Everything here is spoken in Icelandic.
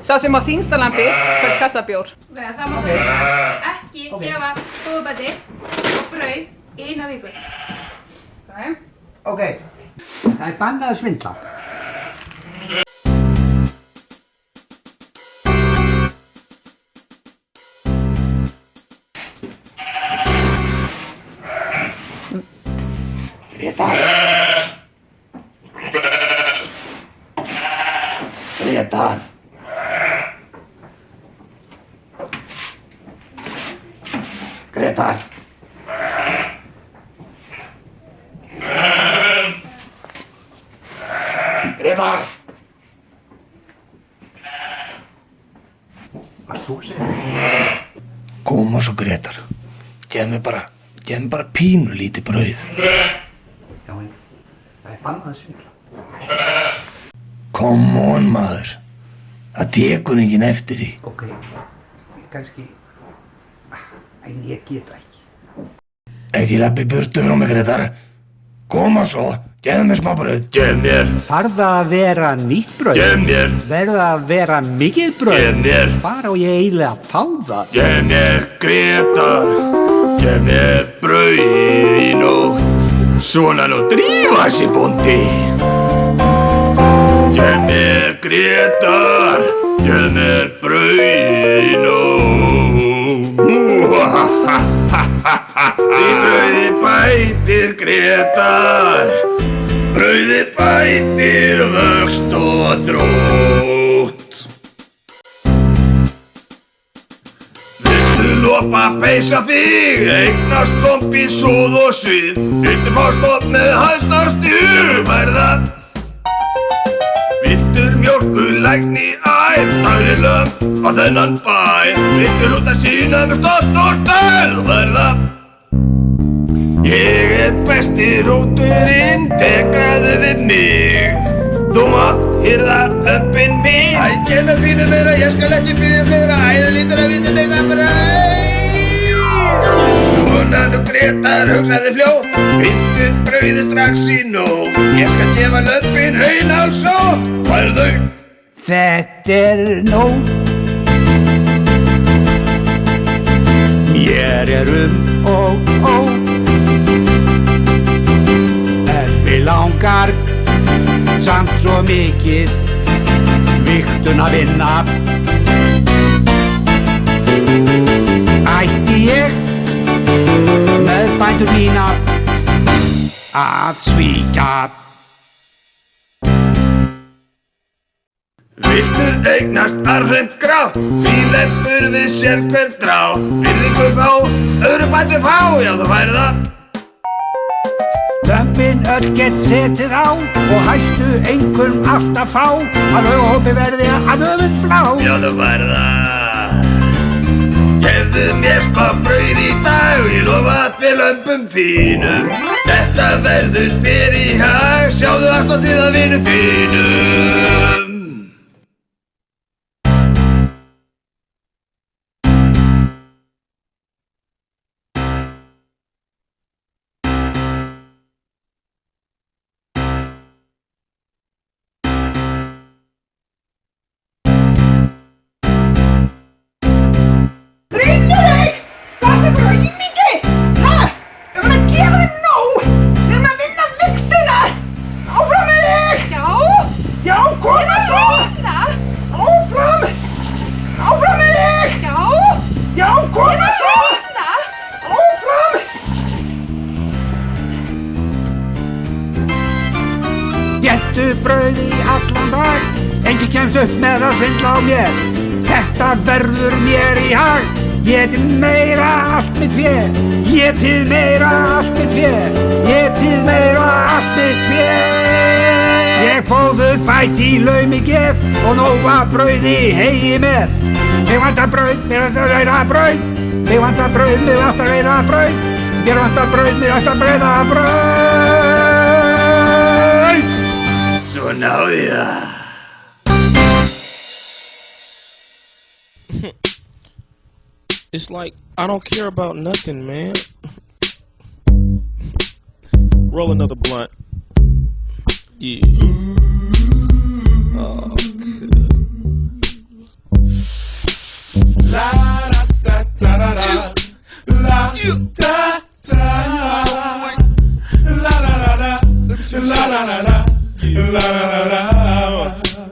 Sá sem á þínsta lambi fær kassabjór. Það má ekki gefa fóðbæti og brauð í 1 viku. Ok, það bannað að svindla. Grétar! Grétar! Grétar! Grétar! Varst þú að segja? Koma svo Grétar. Gefðu mér bara pínu lítið brauð. Já, en það bannað að svindla. Come on, maður. Það tekur enginn eftir því. Ok, kannski... En ég get það ekki. Ekki lappi burtu frá mig, Grétar. Koma svo, gefðu mér smá brauð. Gef mér. Þarf það að vera nýtt brauð? Gef mér. Verður það að vera mikið brauð? Gef mér. Hvar á ég eiginlega að fá það? Gef mér, Grétar. Gef mér brauð í nótt. Svona nú drífa sig, bóndi. Gef mér, Grétar. Gef mér brauð í nótt. Í brauði bætir Grétar. Brauði bætir vöxt og þrótt. Viltu lopa peysa þig, eignast lomb í súð og svið. Viltu fá stopp með hæsta stjúr, verða. Viltur mjólkurlækni ær, stærri lömb á þennan bæ. Viltur út að sína með stótt og stærð, verða. Ég besti rúturinn, tekraðu við mig. Þú mátt hirða lömbin mín. Æ, kemur pínu meira, ég skal ekki bíða fleira. Æðu lítur að vita meira brauð. Svona nú Grétar, hugsaði fljótt. Fyndu brauðið strax í nóg. Ég skal gefa lömbin hraunháls og færðu. Þetta nóg. Mér og Mig langar samt svo mikið vigtun að vinna. Ætti ég með bændur mína að svíkja. Viltu eignast arfhreint grátt, því leppur við sér hver drátt. Virðingu fá, öðru bætur fá, já þú færð það. Lömbin öll gett setið á og hæstu einhverjum alltaf fá að laughópi verði að öfund blá. Já þú færð það. Gefðu mér smá brauð í dag og ég lofa þér lömbum þínum. Þetta verður þér í hag, sjáðu afstandið að vinum þínum. Gettu brauð í allan dag, enginn kemst upp með að svindla á mér. Þetta verður mér í hag, getið meira allt mitt fé. Getið meira allt mitt fé, getið meira allt mitt fé. Ég fóður bæti í laumi gef og nóga brauði hegi með. Mig vantar brauð, mér vantar að reyna brauð. Mig vantar brauð, mér vantar að reyna brauð. Mér vantar brauð, mér vantar að reyna brauð. Svo náðu ég það. It's like, I don't care about nothing, man. Roll another blunt. Yeah. Oh, La da da. La la la la. La la la la. La la la la.